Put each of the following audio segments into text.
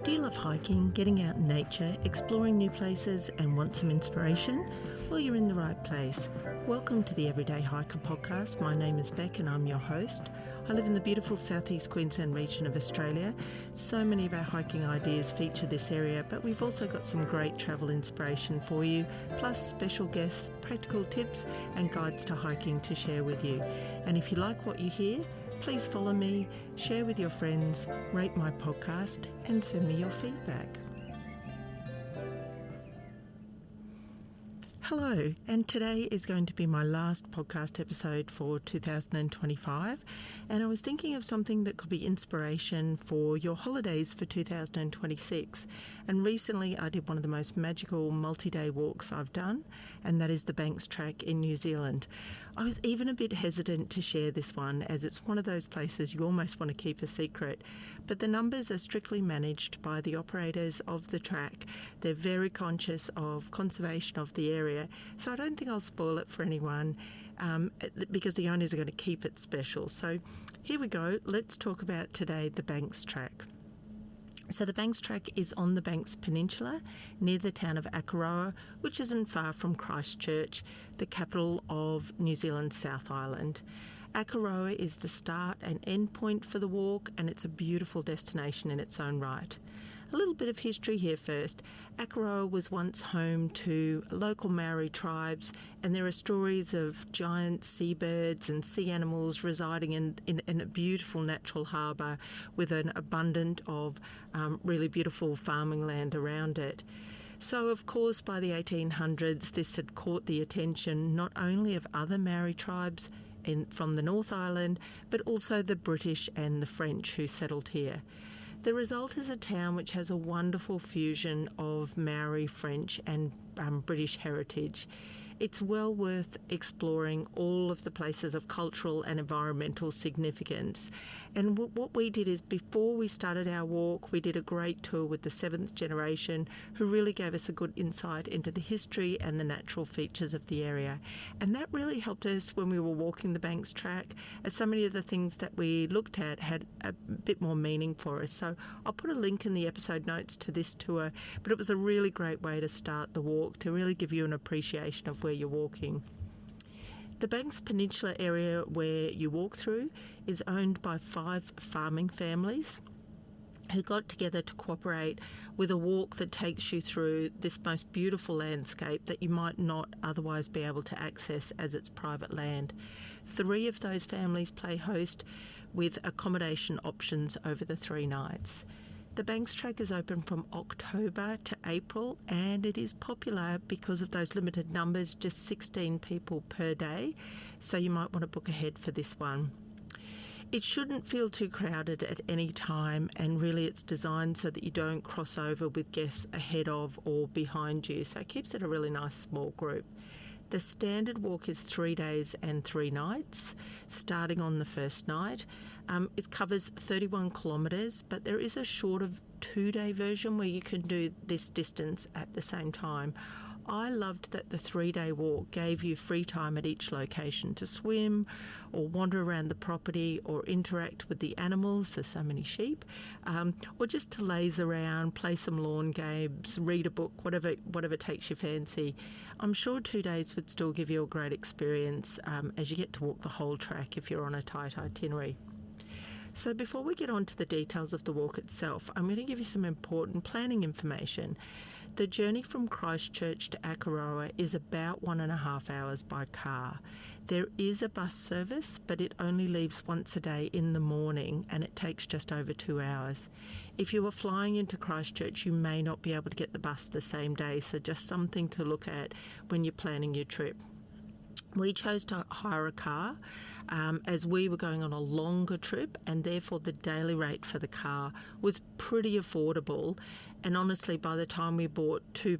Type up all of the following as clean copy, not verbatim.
Do you love hiking, getting out in nature, exploring new places and want some inspiration? Well, you're in the right place. Welcome to the Everyday Hiker podcast. My name is Beck and I'm your host. I live in the beautiful southeast Queensland region of Australia. So many of our hiking ideas feature this area, but we've also got some great travel inspiration for you, plus special guests, practical tips and guides to hiking to share with you. And if you like what you hear, please follow me, share with your friends, rate my podcast and send me your feedback. Hello, and today is going to be my last podcast episode for 2025, and I was thinking of something that could be inspiration for your holidays for 2026. And recently I did one of the most magical multi-day walks I've done, and that is the Banks Track in New Zealand. I was even a bit hesitant to share this one, as it's one of those places you almost want to keep a secret, but the numbers are strictly managed by the operators of the track. They're very conscious of conservation of the area, so I don't think I'll spoil it for anyone because the owners are going to keep it special. So here we go. Let's talk about today the Banks Track. So the Banks Track is on the Banks Peninsula near the town of Akaroa, which isn't far from Christchurch, the capital of New Zealand's South Island. Akaroa is the start and end point for the walk, and it's a beautiful destination in its own right. A little bit of history here first. Akaroa was once home to local Maori tribes, and there are stories of giant seabirds and sea animals residing in a beautiful natural harbour with an abundance of really beautiful farming land around it. So, of course, by the 1800s, this had caught the attention not only of other Maori tribes from the North Island, but also the British and the French who settled here. The result is a town which has a wonderful fusion of Maori, French and British heritage. It's well worth exploring all of the places of cultural and environmental significance. And what we did is, before we started our walk, we did a great tour with the seventh generation, who really gave us a good insight into the history and the natural features of the area. And that really helped us when we were walking the Banks Track, as so many of the things that we looked at had a bit more meaning for us. So I'll put a link in the episode notes to this tour, but it was a really great way to start the walk, to really give you an appreciation of where you're walking. The Banks Peninsula area where you walk through is owned by 5 farming families who got together to cooperate with a walk that takes you through this most beautiful landscape that you might not otherwise be able to access as it's private land. 3 of those families play host with accommodation options over the 3 nights. The Banks Track is open from October to April, and it is popular because of those limited numbers, just 16 people per day, so you might want to book ahead for this one. It shouldn't feel too crowded at any time, and really it's designed so that you don't cross over with guests ahead of or behind you, so it keeps it a really nice small group. The standard walk is 3 days and 3 nights, starting on the first night. It covers 31 kilometres, but there is a shorter 2-day version where you can do this distance at the same time. I loved that the 3-day walk gave you free time at each location to swim or wander around the property or interact with the animals, there's so many sheep, or just to laze around, play some lawn games, read a book, whatever takes your fancy. I'm sure 2 days would still give you a great experience as you get to walk the whole track if you're on a tight itinerary. So before we get on to the details of the walk itself, I'm going to give you some important planning information. The journey from Christchurch to Akaroa is about 1.5 hours by car. There is a bus service, but it only leaves once a day in the morning, and it takes just over 2 hours. If you are flying into Christchurch, you may not be able to get the bus the same day, so just something to look at when you're planning your trip. We chose to hire a car as we were going on a longer trip, and therefore the daily rate for the car was pretty affordable. And honestly, by the time we bought 2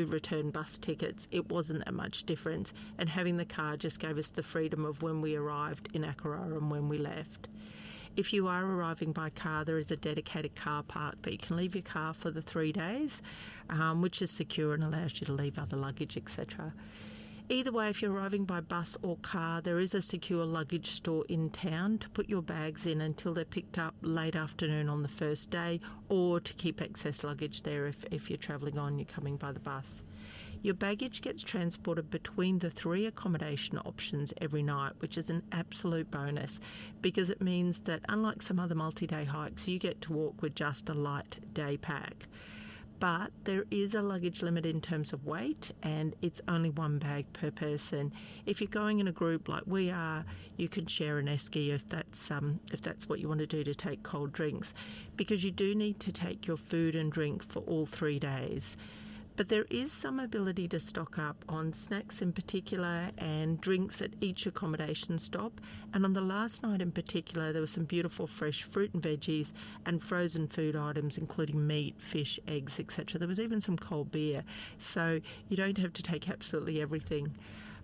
return bus tickets, it wasn't that much difference. And having the car just gave us the freedom of when we arrived in Akaroa and when we left. If you are arriving by car, there is a dedicated car park that you can leave your car for the 3 days, which is secure and allows you to leave other luggage, etc. Either way, if you're arriving by bus or car, there is a secure luggage store in town to put your bags in until they're picked up late afternoon on the first day, or to keep excess luggage there if you're travelling on, you're coming by the bus. Your baggage gets transported between the 3 accommodation options every night, which is an absolute bonus because it means that unlike some other multi-day hikes, you get to walk with just a light day pack. But there is a luggage limit in terms of weight, and it's only 1 bag per person. If you're going in a group like we are, you can share an esky if that's what you want to do to take cold drinks, because you do need to take your food and drink for all 3 days. But there is some ability to stock up on snacks in particular and drinks at each accommodation stop. And on the last night in particular, there was some beautiful fresh fruit and veggies and frozen food items, including meat, fish, eggs, etc. There was even some cold beer, so you don't have to take absolutely everything.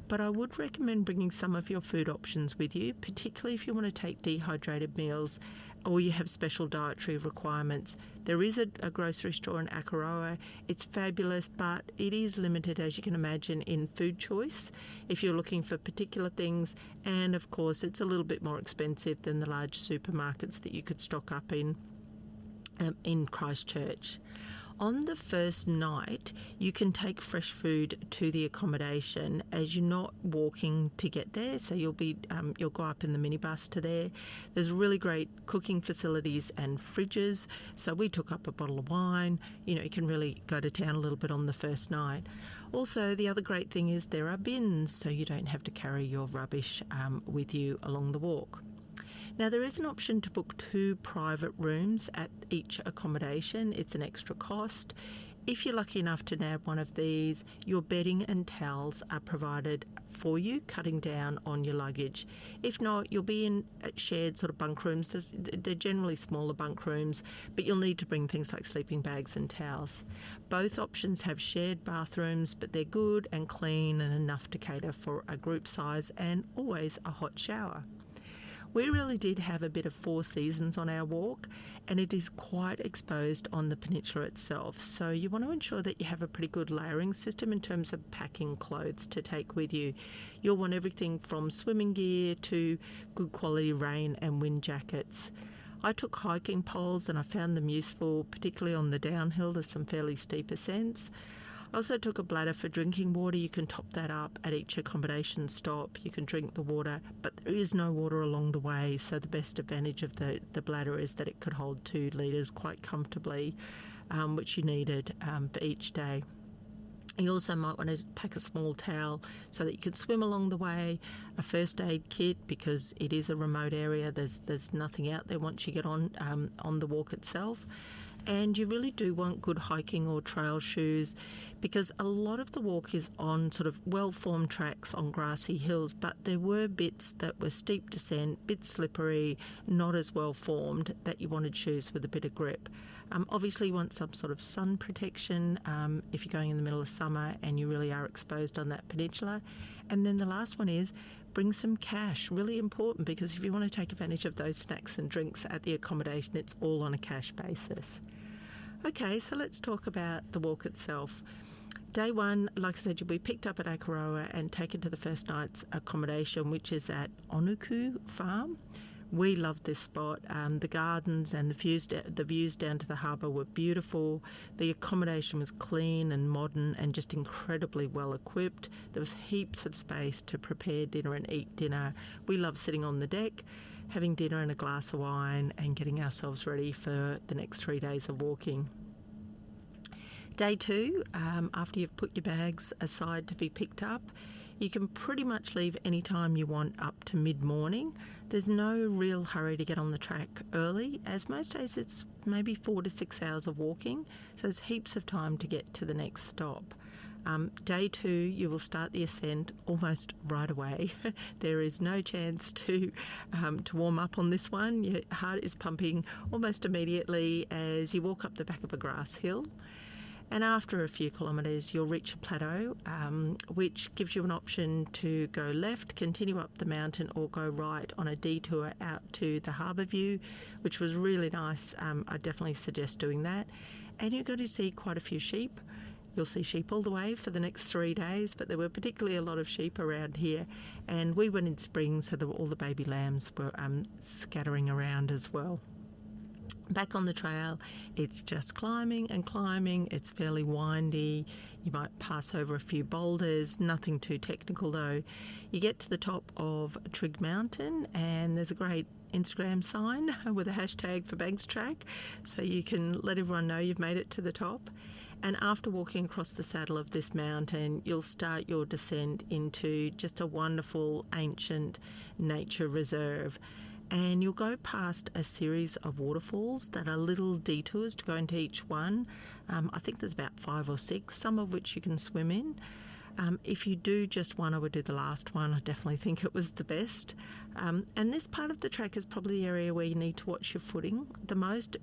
But I would recommend bringing some of your food options with you, particularly if you want to take dehydrated meals or you have special dietary requirements. There is a grocery store in Akaroa. It's fabulous, but it is limited, as you can imagine, in food choice if you're looking for particular things. And of course, it's a little bit more expensive than the large supermarkets that you could stock up in Christchurch. On the first night, you can take fresh food to the accommodation as you're not walking to get there. So you'll go up in the minibus to there. There's really great cooking facilities and fridges. So we took up a bottle of wine. You can really go to town a little bit on the first night. Also, the other great thing is there are bins, so you don't have to carry your rubbish with you along the walk. Now, there is an option to book 2 private rooms at each accommodation. It's an extra cost. If you're lucky enough to nab one of these, your bedding and towels are provided for you, cutting down on your luggage. If not, you'll be in shared sort of bunk rooms. They're generally smaller bunk rooms, but you'll need to bring things like sleeping bags and towels. Both options have shared bathrooms, but they're good and clean and enough to cater for a group size, and always a hot shower. We really did have a bit of 4 seasons on our walk, and it is quite exposed on the peninsula itself. So you want to ensure that you have a pretty good layering system in terms of packing clothes to take with you. You'll want everything from swimming gear to good quality rain and wind jackets. I took hiking poles and I found them useful, particularly on the downhill. There's some fairly steep ascents. I also took a bladder for drinking water. You can top that up at each accommodation stop. You can drink the water, but there is no water along the way, so the best advantage of the bladder is that it could hold 2 litres quite comfortably, which you needed for each day. You also might want to pack a small towel so that you can swim along the way, a first aid kit because it is a remote area. There's nothing out there once you get on the walk itself. And you really do want good hiking or trail shoes because a lot of the walk is on sort of well-formed tracks on grassy hills, but there were bits that were steep descent, bit slippery, not as well-formed, that you wanted shoes with a bit of grip. Obviously, you want some sort of sun protection if you're going in the middle of summer and you really are exposed on that peninsula. And then the last one is bring some cash, really important, because if you want to take advantage of those snacks and drinks at the accommodation, it's all on a cash basis. Okay, so let's talk about the walk itself. Day 1, like I said, you'll be picked up at Akaroa and taken to the first night's accommodation, which is at Onuku Farm. We loved this spot. The gardens and the views down to the harbour were beautiful. The accommodation was clean and modern and just incredibly well equipped. There was heaps of space to prepare dinner and eat dinner. We loved sitting on the deck, having dinner and a glass of wine and getting ourselves ready for the next 3 days of walking. Day 2, after you've put your bags aside to be picked up, you can pretty much leave any time you want up to mid-morning. There's no real hurry to get on the track early, as most days it's maybe 4 to 6 hours of walking, so there's heaps of time to get to the next stop. Day 2, you will start the ascent almost right away. There is no chance to warm up on this one. Your heart is pumping almost immediately as you walk up the back of a grass hill. And after a few kilometres, you'll reach a plateau, which gives you an option to go left, continue up the mountain, or go right on a detour out to the harbour view, which was really nice. I definitely suggest doing that. And you're going to see quite a few sheep You'll see sheep all the way for the next 3 days, but there were particularly a lot of sheep around here, and we went in spring, so all the baby lambs were scattering around as well. Back on the trail, it's just climbing and climbing. It's fairly windy. You might pass over a few boulders, nothing too technical though. You get to the top of Trig Mountain, and there's a great Instagram sign with a hashtag for Banks Track, so you can let everyone know you've made it to the top. And after walking across the saddle of this mountain, you'll start your descent into just a wonderful ancient nature reserve. And you'll go past a series of waterfalls that are little detours to go into each one. I think there's about 5 or 6, some of which you can swim in. If you do just one, I would do the last one. I definitely think it was the best. And this part of the track is probably the area where you need to watch your footing the most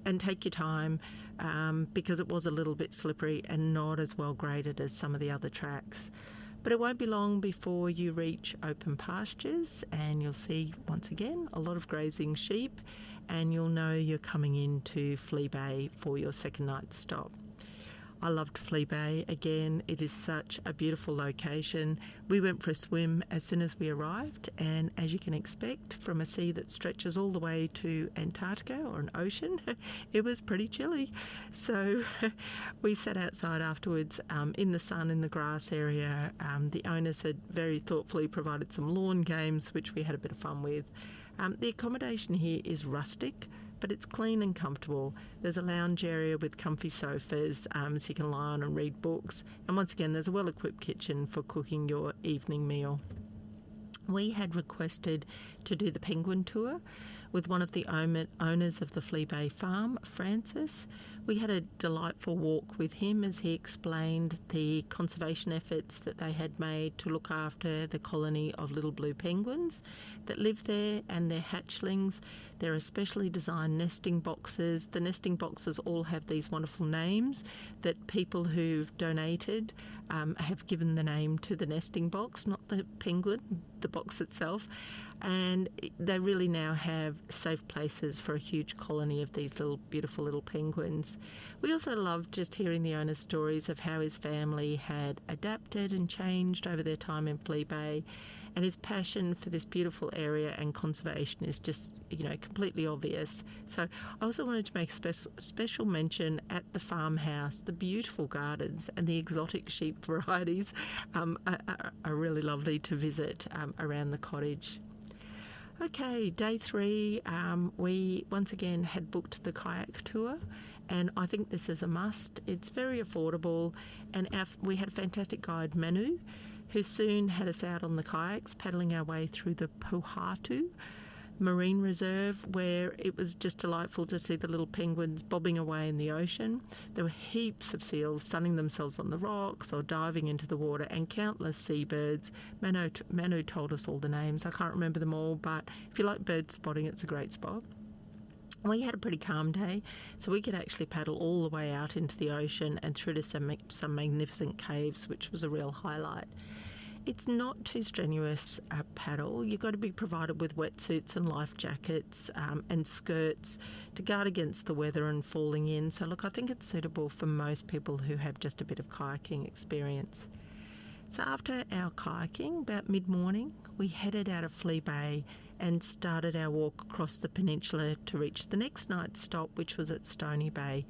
and take your time because it was a little bit slippery and not as well graded as some of the other tracks. But it won't be long before you reach open pastures, and you'll see, once again, a lot of grazing sheep, and you'll know you're coming into Flea Bay for your second night stop. I loved Flea Bay. Again, it is such a beautiful location. We went for a swim as soon as we arrived, and as you can expect from a sea that stretches all the way to Antarctica or an ocean, it was pretty chilly. So we sat outside afterwards in the sun in the grass area. The owners had very thoughtfully provided some lawn games, which we had a bit of fun with. The accommodation here is rustic, but it's clean and comfortable. There's a lounge area with comfy sofas so you can lie on and read books. And once again, there's a well-equipped kitchen for cooking your evening meal. We had requested to do the penguin tour with one of the owners of the Flea Bay farm, Francis. We had a delightful walk with him as he explained the conservation efforts that they had made to look after the colony of little blue penguins that live there and their hatchlings. There are specially designed nesting boxes. The nesting boxes all have these wonderful names that people who've donated have given the name to the nesting box, not the penguin, the box itself. And they really now have safe places for a huge colony of these beautiful little penguins. We also loved just hearing the owner's stories of how his family had adapted and changed over their time in Flea Bay, and his passion for this beautiful area and conservation is just, completely obvious. So I also wanted to make special mention at the farmhouse, the beautiful gardens and the exotic sheep varieties are really lovely to visit around the cottage. Okay, day 3, we once again had booked the kayak tour, and I think this is a must. It's very affordable, and we had a fantastic guide, Manu, who soon had us out on the kayaks, paddling our way through the Pohatu Marine Reserve, where it was just delightful to see the little penguins bobbing away in the ocean. There were heaps of seals sunning themselves on the rocks or diving into the water, and countless seabirds. Manu told us all the names. I can't remember them all, but if you like bird spotting, it's a great spot. We had a pretty calm day, so we could actually paddle all the way out into the ocean and through to some magnificent caves, which was a real highlight. It's not too strenuous a paddle. You've got to be provided with wetsuits and life jackets and skirts to guard against the weather and falling in. So look, I think it's suitable for most people who have just a bit of kayaking experience. So after our kayaking, about mid-morning, we headed out of Flea Bay and started our walk across the peninsula to reach the next night's stop, which was at Stony Bay.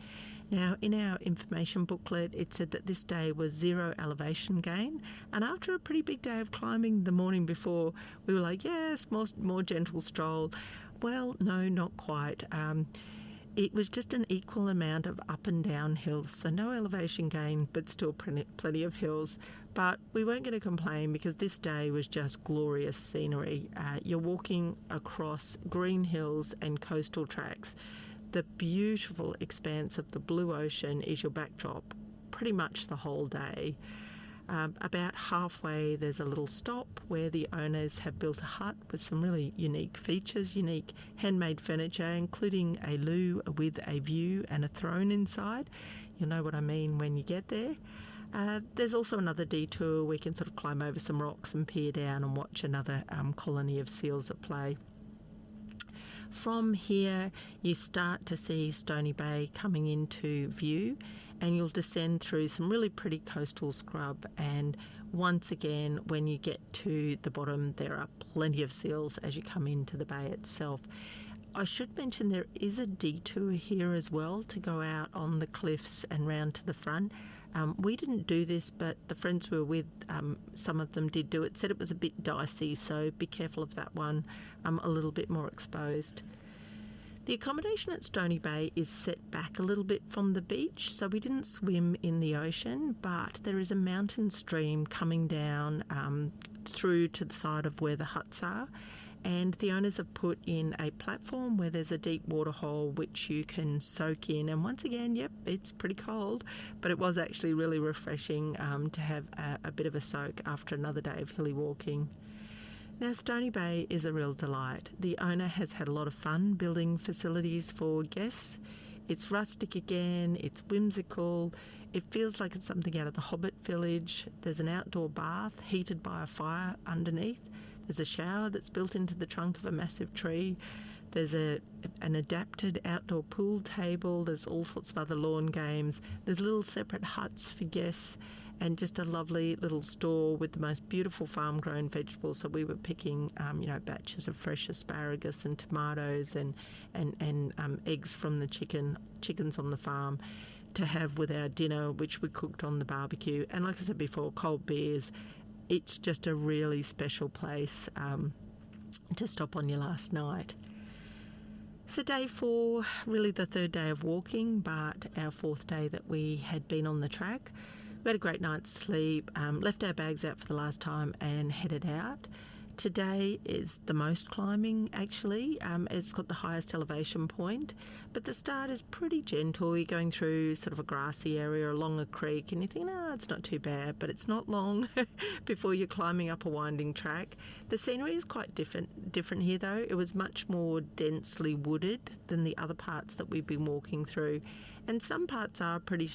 Now, in our information booklet, it said that this day was 0 elevation gain, and after a pretty big day of climbing the morning before, we were like, yes, more gentle stroll. Well, no, not quite. It was just an equal amount of up and down hills, so no elevation gain, but still plenty of hills. But we weren't going to complain because this day was just glorious scenery. You're walking across green hills and coastal tracks. The beautiful expanse of the blue ocean is your backdrop pretty much the whole day. About halfway, there's a little stop where the owners have built a hut with some really unique features, unique handmade furniture, including a loo with a view and a throne inside. You'll know what I mean when you get there. There's also another detour. We can sort of climb over some rocks and peer down and watch another colony of seals at play. From here, you start to see Stony Bay coming into view, and you'll descend through some really pretty coastal scrub. And once again, when you get to the bottom, there are plenty of seals as you come into the bay itself. I should mention there is a detour here as well to go out on the cliffs and round to the front. We didn't do this, but the friends we were with, some of them did do it, said it was a bit dicey, so be careful of that one, a little bit more exposed. The accommodation at Stony Bay is set back a little bit from the beach, so we didn't swim in the ocean, but there is a mountain stream coming down through to the side of where the huts are. And the owners have put in a platform where there's a deep water hole which you can soak in. And once again, yep, it's pretty cold, but it was actually really refreshing to have a bit of a soak after another day of hilly walking. Now, Stony Bay is a real delight. The owner has had a lot of fun building facilities for guests. It's rustic again, it's whimsical, it feels like it's something out of the Hobbit village. There's an outdoor bath heated by a fire underneath. There's a shower that's built into the trunk of a massive tree. There's an adapted outdoor pool table. There's all sorts of other lawn games. There's little separate huts for guests and just a lovely little store with the most beautiful farm-grown vegetables. So we were picking, batches of fresh asparagus and tomatoes and eggs from the chickens on the farm to have with our dinner, which we cooked on the barbecue. And like I said before, cold beers. It's just a really special place to stop on your last night. So day 4, really the third day of walking, but our 4th day that we had been on the track. We had a great night's sleep, left our bags out for the last time and headed out. Today is the most climbing, actually. It's got the highest elevation point, but the start is pretty gentle. You're going through sort of a grassy area along a creek, and you think, no, it's not too bad, but it's not long before you're climbing up a winding track. The scenery is quite different here, though. It was much more densely wooded than the other parts that we've been walking through, and some parts are pretty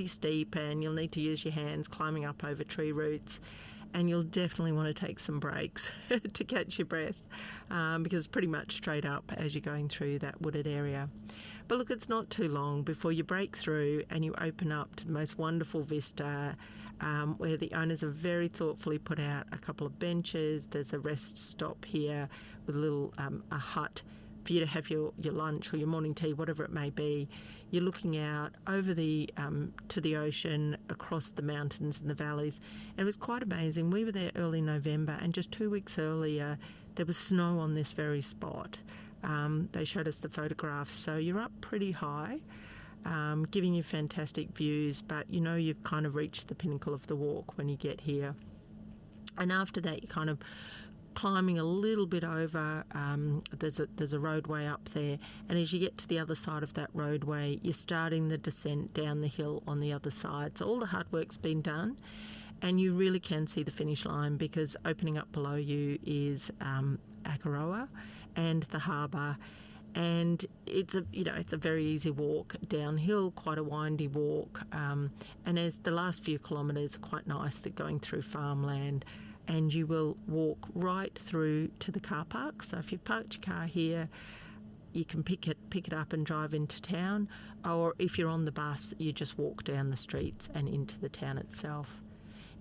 steep, and you'll need to use your hands climbing up over tree roots. And you'll definitely want to take some breaks to catch your breath because it's pretty much straight up as you're going through that wooded area. But look, it's not too long before you break through and you open up to the most wonderful vista where the owners have very thoughtfully put out a couple of benches. There's a rest stop here with a little a hut for you to have your lunch or your morning tea, whatever it may be. You're looking out over the to the ocean, across the mountains and the valleys. And it was quite amazing. We were there early November, and just 2 weeks earlier, there was snow on this very spot. They showed us the photographs. So you're up pretty high, giving you fantastic views, but you know you've kind of reached the pinnacle of the walk when you get here. And after that, you kind of climbing a little bit over, there's a roadway up there, and as you get to the other side of that roadway, you're starting the descent down the hill on the other side. So all the hard work's been done, and you really can see the finish line because opening up below you is Akaroa and the harbour. And it's a very easy walk downhill, quite a windy walk, and as the last few kilometres are quite nice, they're going through farmland. And you will walk right through to the car park. So if you've parked your car here, you can pick it up and drive into town. Or if you're on the bus, you just walk down the streets and into the town itself.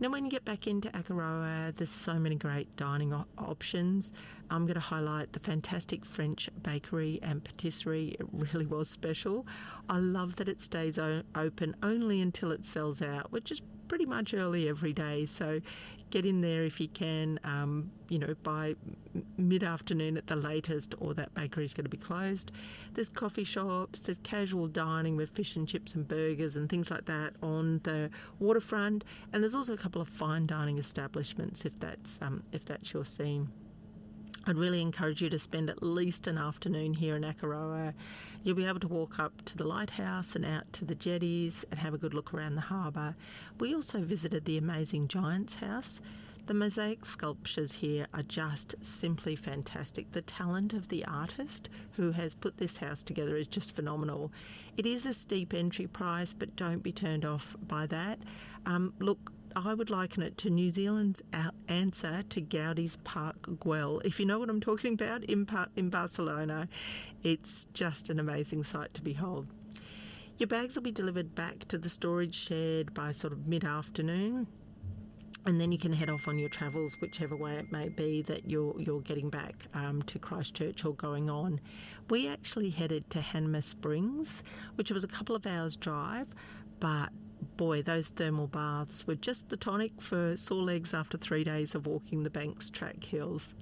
Now, when you get back into Akaroa, there's so many great dining options. I'm going to highlight the fantastic French bakery and patisserie. It really was special. I love that it stays open only until it sells out, which is pretty much early every day. So get in there if you can, by mid-afternoon at the latest, or that bakery is going to be closed. There's coffee shops, there's casual dining with fish and chips and burgers and things like that on the waterfront, and there's also a couple of fine dining establishments if that's your scene. I'd really encourage you to spend at least an afternoon here in Akaroa. You'll be able to walk up to the lighthouse and out to the jetties and have a good look around the harbour. We also visited the amazing Giant's House. The mosaic sculptures here are just simply fantastic. The talent of the artist who has put this house together is just phenomenal. It is a steep entry price, but don't be turned off by that. Look, I would liken it to New Zealand's answer to Gaudi's Park Güell. If you know what I'm talking about, in Barcelona, it's just an amazing sight to behold. Your bags will be delivered back to the storage shed by sort of mid-afternoon, and then you can head off on your travels, whichever way it may be that you're getting back to Christchurch or going on. We actually headed to Hanmer Springs, which was a couple of hours drive, but boy, those thermal baths were just the tonic for sore legs after 3 days of walking the Banks Track hills.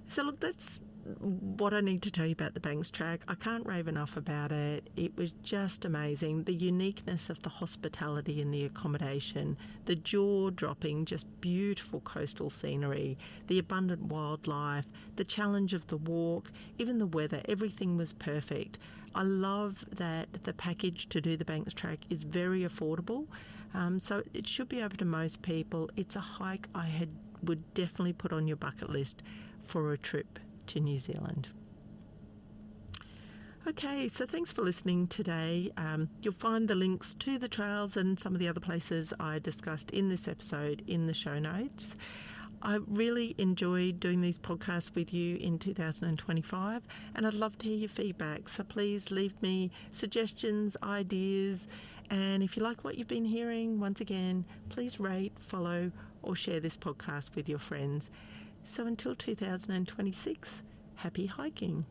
So look, that's what I need to tell you about the Banks Track. I can't rave enough about it. It was just amazing. The uniqueness of the hospitality and the accommodation, the jaw-dropping, just beautiful coastal scenery, the abundant wildlife, the challenge of the walk, even the weather, everything was perfect. I love that the package to do the Banks Track is very affordable, so it should be open to most people. It's a hike I would definitely put on your bucket list for a trip to New Zealand. Okay, so thanks for listening today. You'll find the links to the trails and some of the other places I discussed in this episode in the show notes. I really enjoyed doing these podcasts with you in 2025, and I'd love to hear your feedback. So please leave me suggestions, ideas, and if you like what you've been hearing, once again, please rate, follow, or share this podcast with your friends. So until 2026, happy hiking.